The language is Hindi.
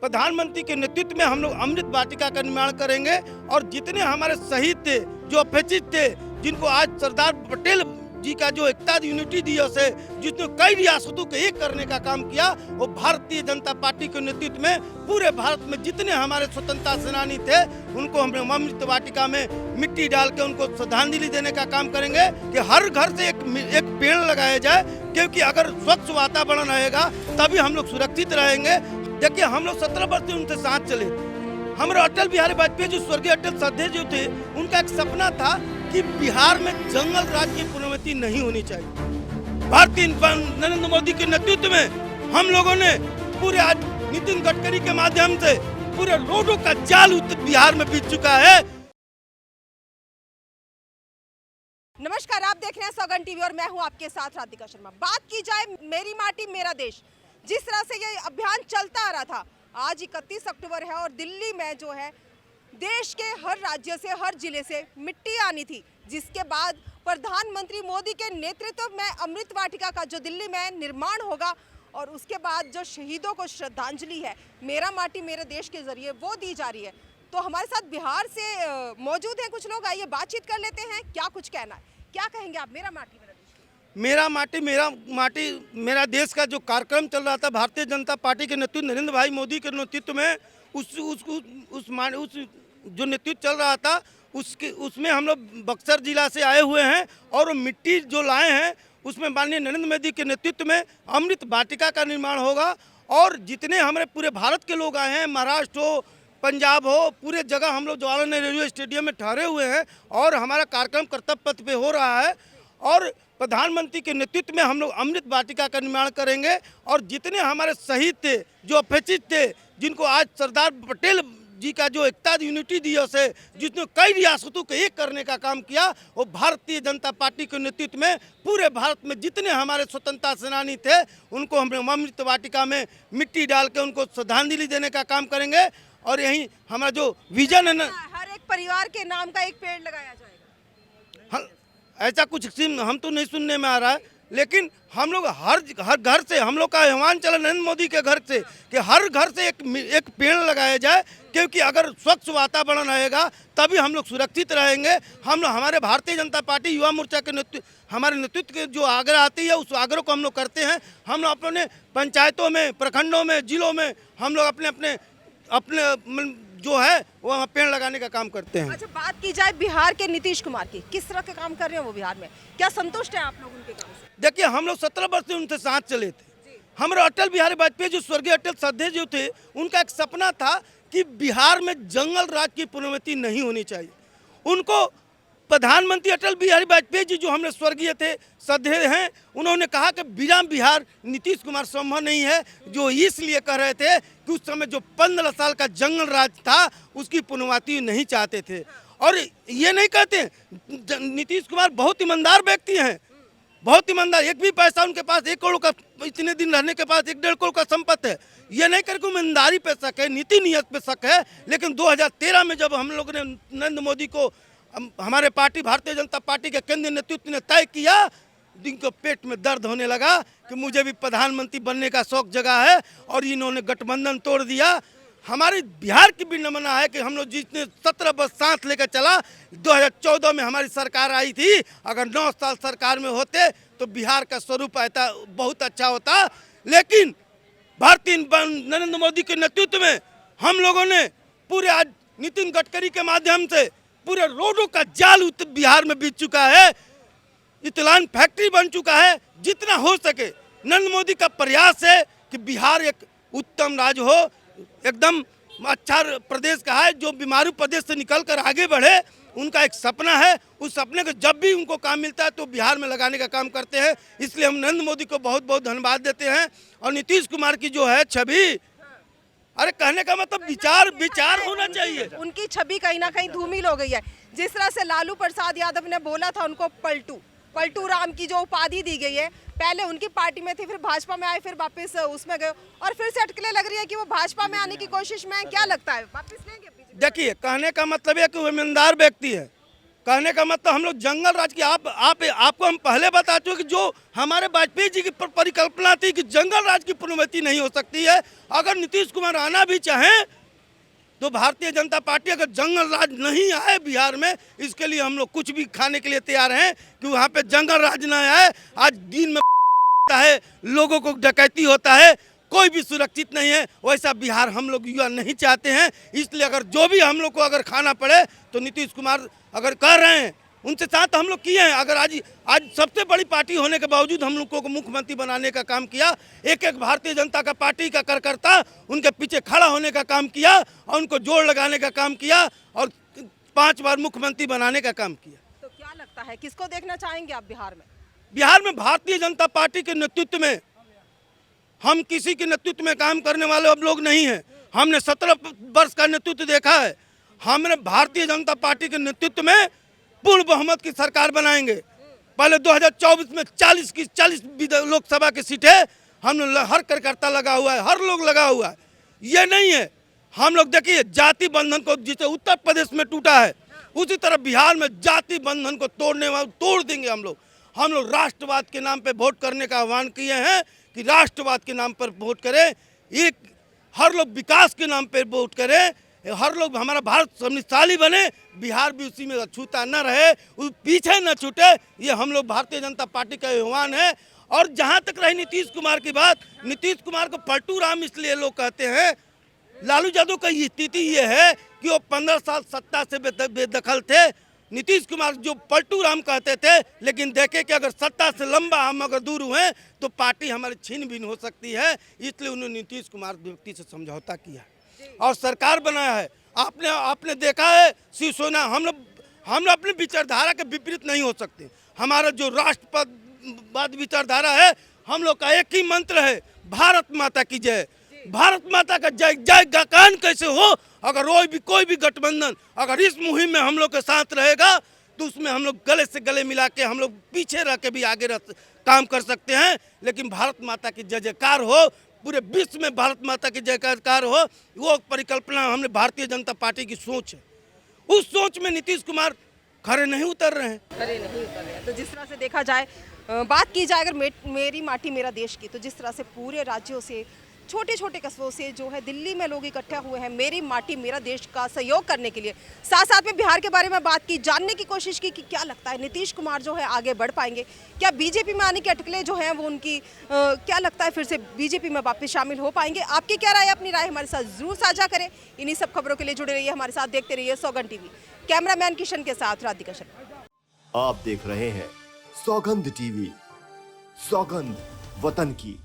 प्रधानमंत्री के नेतृत्व में हम लोग अमृत वाटिका का निर्माण करेंगे और जितने हमारे शहीद थे, जो अपहचित थे, जिनको आज सरदार पटेल जी का जो एकता यूनिटी दिवस है, जिसने कई रियासतों को एक करने का काम किया, वो भारतीय जनता पार्टी के नेतृत्व में पूरे भारत में जितने हमारे स्वतंत्रता सेनानी थे उनको हम अमृत वाटिका में मिट्टी डाल के उनको श्रद्धांजलि देने का काम करेंगे कि हर घर से एक पेड़ लगाया जाए, क्योंकि अगर स्वच्छ वातावरण रहेगा तभी हम लोग सुरक्षित रहेंगे। देखिए, हम लोग 17 वर्ष से उनके साथ चले। हमारे अटल बिहारी वाजपेयी जो स्वर्गीय अटल श्रद्धेय जो थे, उनका एक सपना था कि बिहार में जंगल राज की पुनर्वृत्ति नहीं होनी चाहिए। भारतीय नरेंद्र मोदी के नेतृत्व में हम लोगों ने पूरे आज नितिन गडकरी के माध्यम से पूरे रोडों का जाल बिहार में बीत चुका है। नमस्कार, आप देख रहे हैं सौगन टीवी और मैं हूं आपके साथ राधिका शर्मा। बात की जाए मेरी माटी मेरा देश, जिस तरह से ये अभियान चलता आ रहा था, आज 31 अक्टूबर है और दिल्ली में जो है देश के हर राज्य से, हर जिले से मिट्टी आनी थी, जिसके बाद प्रधानमंत्री मोदी के नेतृत्व में अमृत वाटिका का जो दिल्ली में निर्माण होगा और उसके बाद जो शहीदों को श्रद्धांजलि है मेरा माटी मेरे देश के जरिए वो दी जा रही है। तो हमारे साथ बिहार से मौजूद हैं कुछ लोग, आइए बातचीत कर लेते हैं। क्या कुछ कहना है, क्या कहेंगे आप मेरा माटी मेरा देश? मेरा देश का जो कार्यक्रम चल रहा था भारतीय जनता पार्टी के नेतृत्व नरेंद्र भाई मोदी के नेतृत्व में उस जो नेतृत्व चल रहा था उसमें हम लोग बक्सर जिला से आए हुए हैं और वो मिट्टी जो लाए हैं उसमें माननीय नरेंद्र मोदी के नेतृत्व में अमृत वाटिका का निर्माण होगा। और जितने हमारे पूरे भारत के लोग आए हैं, महाराष्ट्र हो, पंजाब हो, पूरे जगह हम लोग जवाहरलाल नेहरू रेलवे स्टेडियम में ठहरे हुए हैं और हमारा कार्यक्रम कर्तव्य पथ पे हो रहा है। और प्रधानमंत्री के नेतृत्व में हम लोग अमृत वाटिका का निर्माण करेंगे और जितने हमारे शहीद थे, जो अपहचित थे, जिनको आज सरदार पटेल जी का जो एकता यूनिटी दिवस है, जिसने कई रियासतों को एक करने का काम किया, वो भारतीय जनता पार्टी के नेतृत्व में पूरे भारत में जितने हमारे स्वतंत्रता सेनानी थे उनको हम अमृत वाटिका में मिट्टी डाल के उनको श्रद्धांजलि देने का काम करेंगे। और यही हमारा जो विजन है ना, हर एक परिवार के नाम का एक पेड़ लगाया जाएगा। ऐसा कुछ हम तो नहीं सुनने में आ रहा है, लेकिन हम लोग हर घर से हम लोग का आह्वान चला नरेंद्र मोदी के घर से कि हर घर से एक पेड़ लगाया जाए, क्योंकि अगर स्वच्छ वातावरण रहेगा तभी हम लोग सुरक्षित रहेंगे। हमारे भारतीय जनता पार्टी युवा मोर्चा के हमारे नेतृत्व के जो आग्रह आती है उस आग्रह को हम लोग करते हैं। हम लोग अपने पंचायतों में, प्रखंडों में, जिलों में हम लोग अपने जो है वो पेड़ लगाने का काम करते हैं। अच्छा, बात की जाए बिहार के नीतीश कुमार की, किस तरह के काम कर रहे हैं वो बिहार में, क्या संतुष्ट है आप लोग उनके काम से? देखिए, हम लोग 17 वर्ष से उनके साथ चले थे। हमारे अटल बिहारी वाजपेयी जो स्वर्गीय अटल श्रद्धेय जो थे, उनका एक सपना था कि बिहार में जंगल राज की पुनर्वृत्ति नहीं होनी चाहिए। उनको प्रधानमंत्री अटल बिहारी वाजपेयी जी जो हमने स्वर्गीय थे, श्रद्धेय हैं, उन्होंने कहा कि बिना बिहार नीतीश कुमार संभव नहीं है। जो इसलिए कह रहे थे कि उस समय जो 15 साल का जंगल राज था उसकी पुनर्वृत्ति नहीं चाहते थे। और ये नहीं कहते, नीतीश कुमार बहुत ईमानदार व्यक्ति हैं, बहुत ईमानदार। एक भी पैसा उनके पास 1 करोड़ का, इतने दिन रहने के पास 1-1.5 करोड़ का संपत्ति है। ये नहीं करके ईमानदारी पे शक है, नीति नियत पे शक है। लेकिन 2013 में जब हम लोगों ने नरेंद्र मोदी को, हमारे पार्टी भारतीय जनता पार्टी के केंद्रीय नेतृत्व ने तय किया, जिनको पेट में दर्द होने लगा कि मुझे भी प्रधानमंत्री बनने का शौक जगा है और इन्होंने गठबंधन तोड़ दिया। हमारे बिहार की भी नमूना है कि हम लोग जितने 17 वर्ष साथ लेकर चला, 2014 में हमारी सरकार आई थी, अगर 9 साल सरकार में होते तो बिहार का स्वरूप आता बहुत अच्छा होता। लेकिन भारतीय नरेंद्र मोदी के नेतृत्व में हम लोगों ने पूरे आज नितिन गडकरी के माध्यम से पूरे रोडों का जाल बिहार में बीत चुका है, इतलान फैक्ट्री बन चुका है। जितना हो सके नरेंद्र मोदी का प्रयास है कि बिहार एक उत्तम राज्य हो, एकदम अच्छा प्रदेश का है जो बीमारू प्रदेश से निकलकर आगे बढ़े। उनका एक सपना है, उस सपने को जब भी उनको काम मिलता है तो बिहार में लगाने का काम करते हैं। इसलिए हम नरेंद्र मोदी को बहुत बहुत धन्यवाद देते हैं। और नीतीश कुमार की जो है छवि, अरे कहने का मतलब विचार होना चाहिए। उनकी छवि कहीं ना कहीं धूमिल हो गई है। जिस तरह से लालू प्रसाद यादव ने बोला था उनको पलटू राम की जो उपाधि दी गई है, पहले उनकी पार्टी में थे, फिर भाजपा में आए, फिर वापस उसमें गए और फिर से अटकलें लग रही है कि वो भाजपा में आने की कोशिश में। क्या लगता है वापस लेंगे? देखिए, कहने का मतलब है कि वो ईमानदार व्यक्ति है, कहने का मतलब हम लोग जंगल राज की आपको हम पहले बता चुके कि जो हमारे वाजपेयी जी की परिकल्पना थी कि जंगल राज की पुनर्वृत्ति नहीं हो सकती है। अगर नीतीश कुमार आना भी चाहें तो भारतीय जनता पार्टी अगर जंगल राज नहीं आए बिहार में, इसके लिए हम लोग कुछ भी खाने के लिए तैयार हैं कि वहाँ पे जंगल राज ना आए। आज दिन में है, लोगों को डकैती होता है, कोई भी सुरक्षित नहीं है। वैसा बिहार हम लोग युवा नहीं चाहते हैं। इसलिए अगर जो भी हम लोग को अगर खाना पड़े तो नीतीश कुमार अगर कर रहे हैं उनसे साथ हम लोग किए हैं। अगर आज सबसे बड़ी पार्टी होने के बावजूद हम लोगों को मुख्यमंत्री बनाने का काम किया। एक एक भारतीय जनता का पार्टी का कार्यकर्ता उनके पीछे खड़ा होने का काम किया और उनको जोड़ लगाने का काम किया और 5 बार मुख्यमंत्री बनाने का काम किया। तो क्या लगता है किसको देखना चाहेंगे आप बिहार में? बिहार में भारतीय जनता पार्टी के नेतृत्व में, हम किसी के नेतृत्व में काम करने वाले अब लोग नहीं हैं। हमने 17 वर्ष का नेतृत्व देखा है। हमने भारतीय जनता पार्टी के नेतृत्व में पूर्ण बहुमत की सरकार बनाएंगे। पहले 2024 में 40 की 40 लोकसभा की सीटें हमने हर कार्यकर्ता लगा हुआ है, हर लोग लगा हुआ है। ये नहीं है हम लोग देखिए जाति बंधन को जिसे उत्तर प्रदेश में टूटा है उसी तरह बिहार में जाति बंधन को तोड़ देंगे हम लोग। हम लोग राष्ट्रवाद के नाम पे वोट करने का आह्वान किए हैं कि राष्ट्रवाद के नाम पर वोट करें। एक हर लोग विकास के नाम पर वोट करें, हर लोग हमारा भारत समृद्धशाली बने, बिहार भी उसी में अछूता न रहे, पीछे न छूटे। ये हम लोग भारतीय जनता पार्टी का आह्वान है। और जहाँ तक रही नीतीश कुमार की बात, नीतीश कुमार को पलटू राम इसलिए लोग कहते हैं। लालू यादव का स्थिति ये है कि वो 15 साल सत्ता से बेदखल थे। नीतीश कुमार जो पलटू राम कहते थे, लेकिन देखे कि अगर सत्ता से लंबा हम अगर दूर हुए तो पार्टी हमारी छीन भिन हो सकती है। इसलिए उन्होंने नीतीश कुमार व्यक्ति से समझौता किया और सरकार बनाया है। आपने देखा है शिवसेना, हम लोग अपनी विचारधारा के विपरीत नहीं हो सकते। हमारा जो राष्ट्रवाद विचारधारा है, हम लोग का एक ही मंत्र है, भारत माता की जय। भारत माता का जय जय गान कैसे हो अगर कोई भी गठबंधन अगर इस मुहिम में हम लोग के साथ रहेगा तो उसमें हम लोग गले से गले मिला के हम लोग पीछे रह के भी आगे काम कर सकते हैं। लेकिन भारत माता की जय जयकार हो, पूरे विश्व में भारत माता की जय जयकार हो, वो परिकल्पना हमने भारतीय जनता पार्टी की सोच है। उस सोच में नीतीश कुमार खरे नहीं उतर रहे हैं। खरे नहीं उतर रहे हैं। तो जिस तरह से देखा जाए, बात की जाए अगर मेरी माटी मेरा देश की, तो जिस तरह से पूरे राज्यों से छोटे छोटे कस्बों से जो है दिल्ली में लोग इकट्ठे हुए हैं मेरी माटी मेरा देश का सहयोग करने के लिए। साथ साथ में बिहार के बारे में बात की, जानने की कोशिश की कि क्या लगता है नीतीश कुमार जो है आगे बढ़ पाएंगे, क्या बीजेपी में आने की अटकलें जो हैं वो उनकी क्या लगता है फिर से बीजेपी में वापस शामिल हो पाएंगे? आपकी क्या राय, अपनी राय हमारे साथ जरूर साझा करें। इन्हीं सब खबरों के लिए जुड़े रहिए हमारे साथ, देखते रहिए सौगंध टीवी। कैमरामैन किशन के साथ राधिका शर्मा। आप देख रहे हैं सौगंध टीवी, सौगंध वतन की।